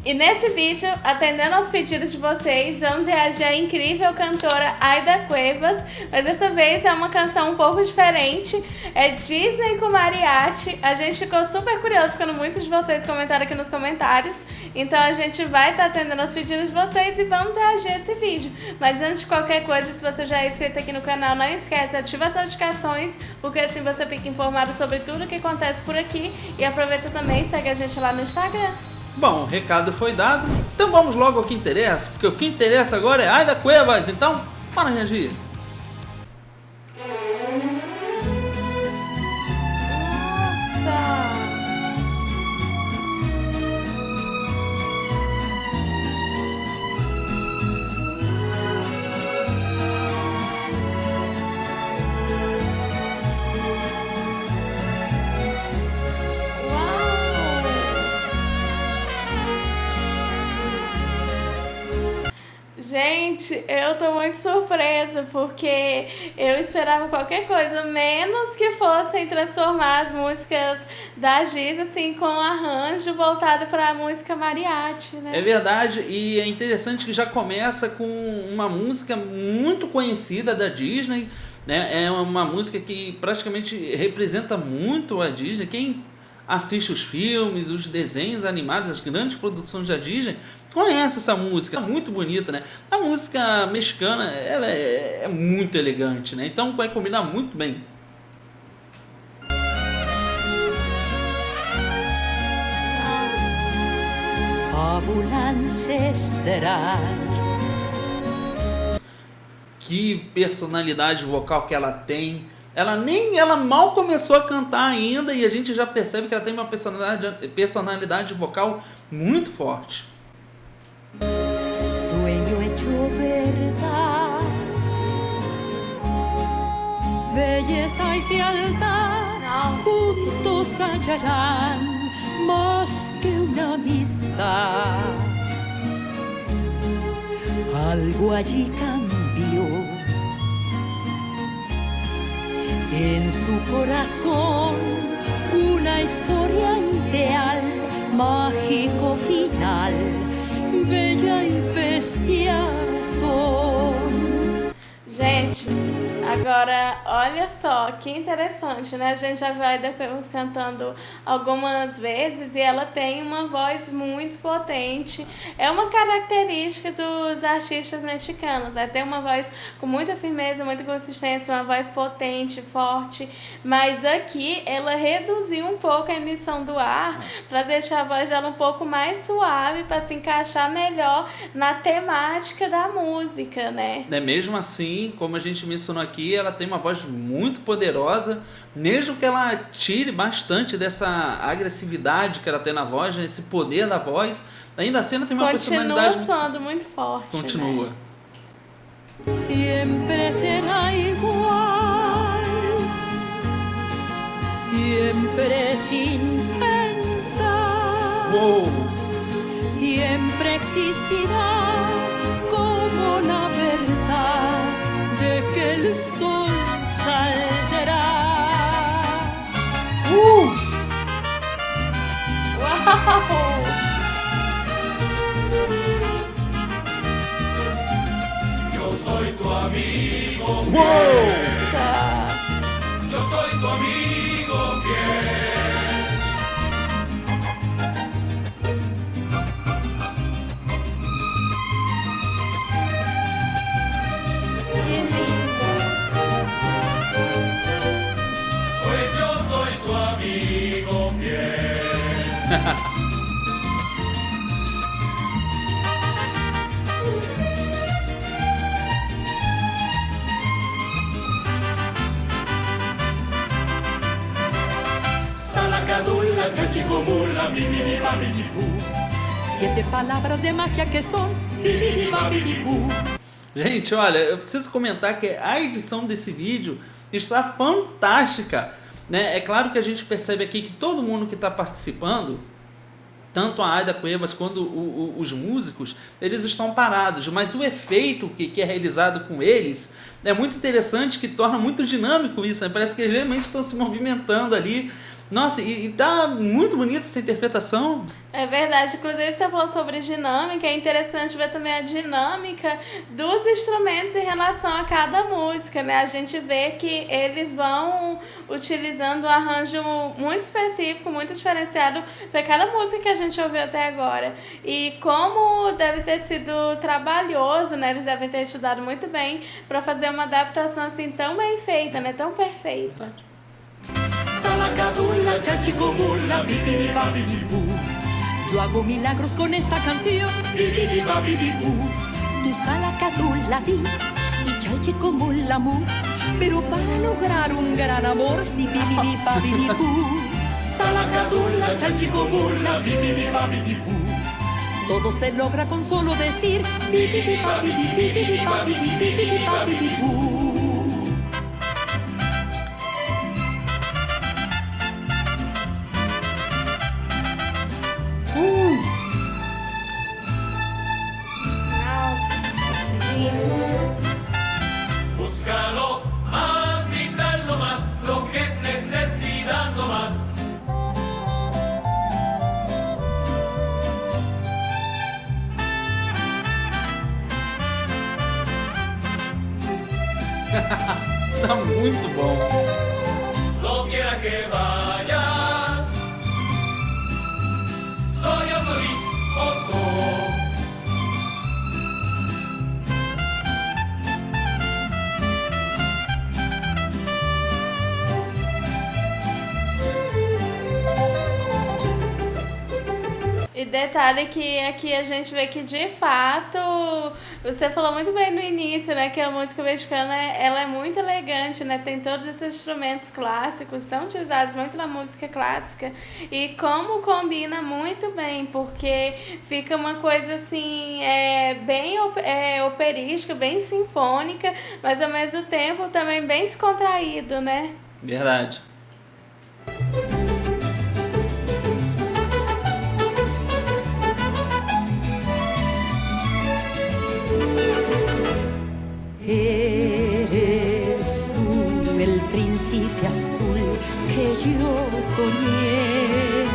E nesse vídeo, atendendo aos pedidos de vocês, vamos reagir à incrível cantora Aida Cuevas, mas dessa vez é uma canção um pouco diferente, é Disney com mariachi. A gente ficou super curioso quando muitos de vocês comentaram aqui nos comentários, então a gente vai estar atendendo aos pedidos de vocês e vamos reagir a esse vídeo. Mas antes de qualquer coisa, se você já é inscrito aqui no canal, não esquece, ativa as notificações, porque assim você fica informado sobre tudo o que acontece por aqui, e aproveita também e segue a gente lá no Instagram. Bom, o recado foi dado, então vamos logo ao que interessa, porque o que interessa agora é Aida Cuevas, então bora reagir. Nossa! Gente, eu tô muito surpresa, porque eu esperava qualquer coisa, menos que fossem transformar as músicas da Giz, assim, com arranjo voltado pra música mariachi, né? É verdade, e é interessante que já começa com uma música muito conhecida da Disney, né? É uma música que praticamente representa muito a Disney. Quem assiste os filmes, os desenhos animados, as grandes produções da Disney, conhece essa música, é muito bonita, né? A música mexicana, ela é muito elegante, né? Então vai combinar muito bem. Fábula ancestral. Que personalidade vocal que ela tem. Ela mal começou a cantar ainda e a gente já percebe que ela tem uma personalidade vocal muito forte. Sueño hecho verdad, belleza y fealdad juntos hallarán más que una amistad. Algo allí cambió en su corazón, una historia ideal, mágico final, bella e bestia son. Gente, agora olha só que interessante, né? A gente já vai depois cantando algumas vezes e ela tem uma voz muito potente. É uma característica dos artistas mexicanos, né? Tem uma voz com muita firmeza, muita consistência, uma voz potente, forte. Mas aqui ela reduziu um pouco a emissão do ar para deixar a voz dela um pouco mais suave, para se encaixar melhor na temática da música, né? Mesmo assim, como a gente mencionou aqui, ela tem uma voz muito poderosa, mesmo que ela tire bastante dessa agressividade que ela tem na voz, né, esse poder da voz, ainda assim ela tem uma personalidade... Continua soando muito forte. Continua. Né? Siempre será igual, siempre sin pensar. Uou! Siempre existirá como la verdad de que el sol saldrá. Uau! Yo soy tu amigo fiel. Uou! Yo soy tu amigo fiel. Que lindo! Pues yo soy tu amigo fiel. Salacadula, chachicomula, mimidibabidibú. 7 palabras de magia que son. Mimidibabidibú. Gente, olha, eu preciso comentar que a edição desse vídeo está fantástica, né? É claro que a gente percebe aqui que todo mundo que está participando, tanto a Aida Cuevas quanto os músicos, eles estão parados, mas o efeito que é realizado com eles é muito interessante, que torna muito dinâmico isso, né? Parece que eles realmente estão se movimentando ali, Nossa, e tá muito bonita essa interpretação. É verdade, inclusive você falou sobre dinâmica, é interessante ver também a dinâmica dos instrumentos em relação a cada música, né? A gente vê que eles vão utilizando um arranjo muito específico, muito diferenciado para cada música que a gente ouviu até agora. E como deve ter sido trabalhoso, né? Eles devem ter estudado muito bem para fazer uma adaptação assim tão bem feita, né? Tão perfeita. Salacadulla, chachicomulla, bibidi-babidi-boo. Yo hago milagros con esta canción. Bibidi-babidi-boo. Tu salacatulla di y chalchicomullamu. Pero para lograr un gran amor, di bibidi-babidi-boo. Salacadulla, chachicomulla, bibidi-babidi-boo. Todo se logra con solo decir Bibidi-babidi, bibidi-babidi, bibidi-babidi-boo. Búscalo más, gritando más, lo que es necesidad no más. Tá muito bom. Lo quiera que vaya, soy oso. E detalhe que aqui a gente vê que de fato, você falou muito bem no início, né, que a música mexicana ela é muito elegante, né, tem todos esses instrumentos clássicos, são utilizados muito na música clássica e como combina muito bem, porque fica uma coisa assim, bem operística, bem sinfônica, mas ao mesmo tempo também bem descontraído, né? Verdade. Eres tú el príncipe azul que yo soñé.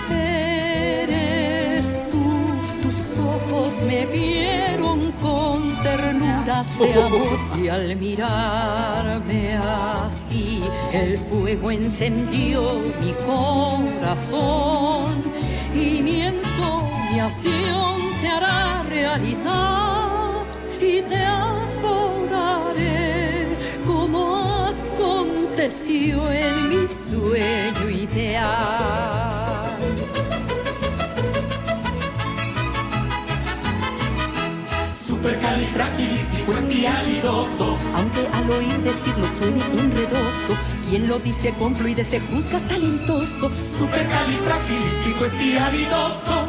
Eres tú, tus ojos me vieron con ternuras de amor y al mirarme así el fuego encendió mi corazón y mi ensoñación se hará realidad. Y te adoraré como aconteció en mi sueño ideal. Supercalifragilisticoespialidoso. Aunque al oír decirlo suene enredoso, quien lo dice con fluidez se juzga talentoso. Supercalifragilisticoespialidoso.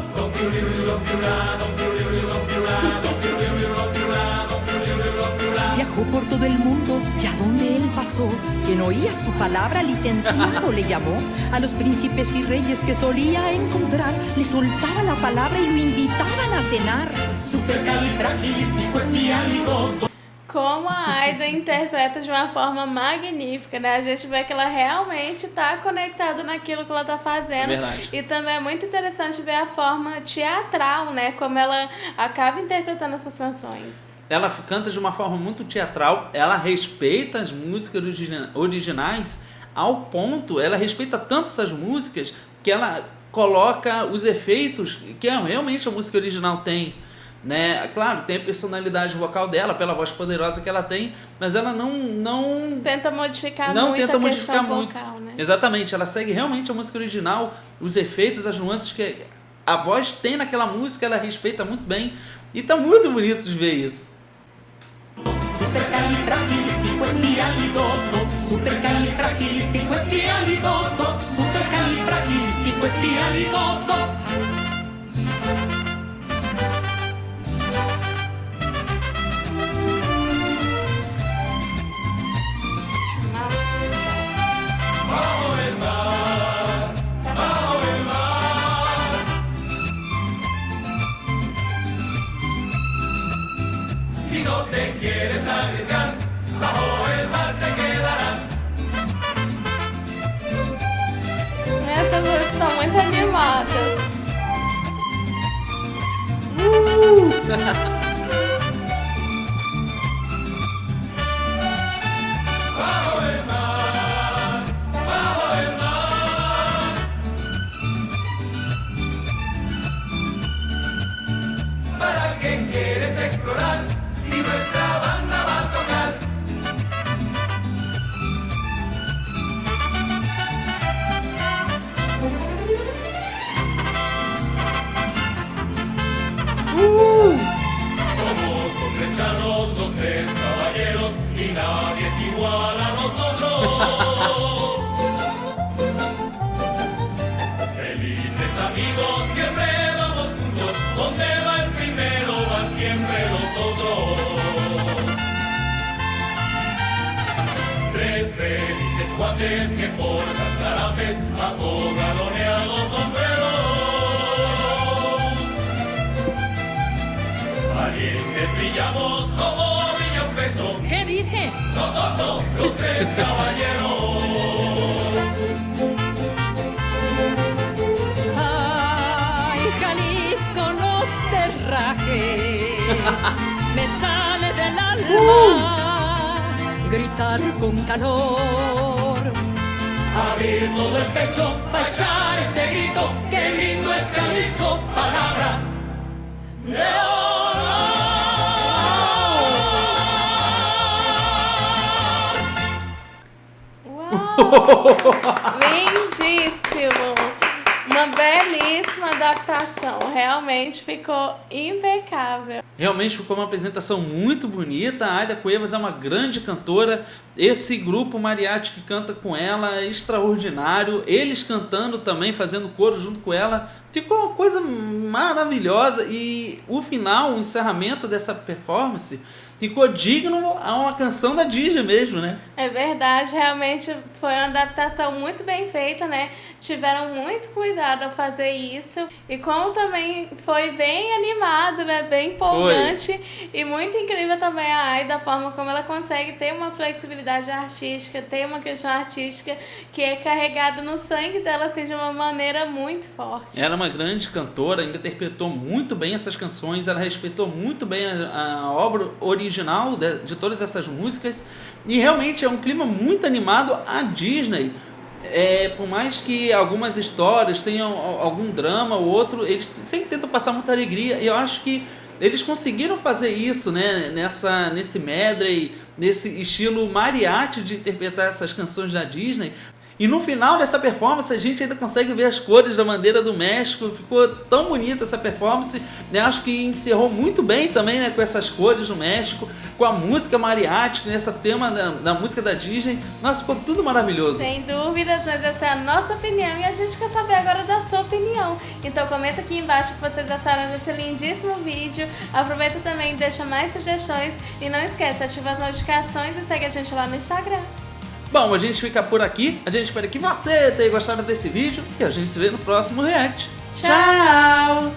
Viajó por todo el mundo y a donde él pasó, quien oía su palabra licenciado le llamó. A los príncipes y reyes que solía encontrar, le soltaba la palabra y lo invitaban a cenar. Supercalifragilisticoespialidoso. Como a Aida interpreta de uma forma magnífica, né? A gente vê que ela realmente está conectada naquilo que ela está fazendo. É verdade. E também é muito interessante ver a forma teatral, né? Como ela acaba interpretando essas canções. Ela canta de uma forma muito teatral, ela respeita as músicas originais ao ponto, ela respeita tanto essas músicas que ela coloca os efeitos que realmente a música original tem. Né? Claro, tem a personalidade vocal dela, pela voz poderosa que ela tem, mas ela não tenta modificar não muito tenta a modificar questão muito. vocal, né? Exatamente, ela segue realmente a música original, os efeitos, as nuances que a voz tem naquela música, ela respeita muito bem e tá muito bonito de ver isso. Supercalifragilisticoespialidoso. Supercalifragilisticoespialidoso. Supercalifragilisticoespialidoso. Si no te quieres arriesgar, bajo el mar te quedarás. animadas. ¿Para qué quieres explorar si nuestra banda va a tocar? Somos dos flechanos, los tres caballeros y nadie es igual a nosotros. Felices amigos, siempre vamos juntos, donde va el primero van siempre los otros. Tres felices cuates que portan zarapes bajo galoneados sombreros. Valientes brillamos como brilla un beso, ¿Qué dice? nosotros los tres caballeros. Ay, Jalisco, no te rajes. Me sale del alma gritar con calor. Abrir todo el pecho para echar este grito, qué lindo es Jalisco, palabra de honor. Uau! Lindíssimo! Uma belíssima adaptação. Realmente ficou impecável. Realmente ficou uma apresentação muito bonita. A Aida Cuevas é uma grande cantora. Esse grupo mariachi que canta com ela é extraordinário. Eles cantando também, fazendo coro junto com ela. Ficou uma coisa maravilhosa. E o final, o encerramento dessa performance ficou digno a uma canção da Disney mesmo, né? É verdade, realmente foi uma adaptação muito bem feita, né? Tiveram muito cuidado ao fazer isso. E como também foi bem animado, né? Bem empolgante. E muito incrível também a Aida, a forma como ela consegue ter uma flexibilidade artística, ter uma questão artística que é carregada no sangue dela, assim, de uma maneira muito forte. Ela é uma grande cantora, ainda interpretou muito bem essas canções, ela respeitou muito bem a obra original de todas essas músicas, e realmente é um clima muito animado. A Disney, por mais que algumas histórias tenham algum drama ou outro, eles sempre tentam passar muita alegria, e eu acho que eles conseguiram fazer isso, né, nesse medley, nesse estilo mariachi de interpretar essas canções da Disney. E no final dessa performance a gente ainda consegue ver as cores da bandeira do México. Ficou tão bonita essa performance, né? Acho que encerrou muito bem também, né, com essas cores do México, com a música mariachi, nessa tema da música da Disney. Nossa, ficou tudo maravilhoso. Sem dúvidas, mas essa é a nossa opinião e a gente quer saber agora da sua opinião. Então comenta aqui embaixo o que vocês acharam desse lindíssimo vídeo. Aproveita também e deixa mais sugestões. E não esquece, ativa as notificações e segue a gente lá no Instagram. Bom, a gente fica por aqui. A gente espera que você tenha gostado desse vídeo e a gente se vê no próximo React. Tchau!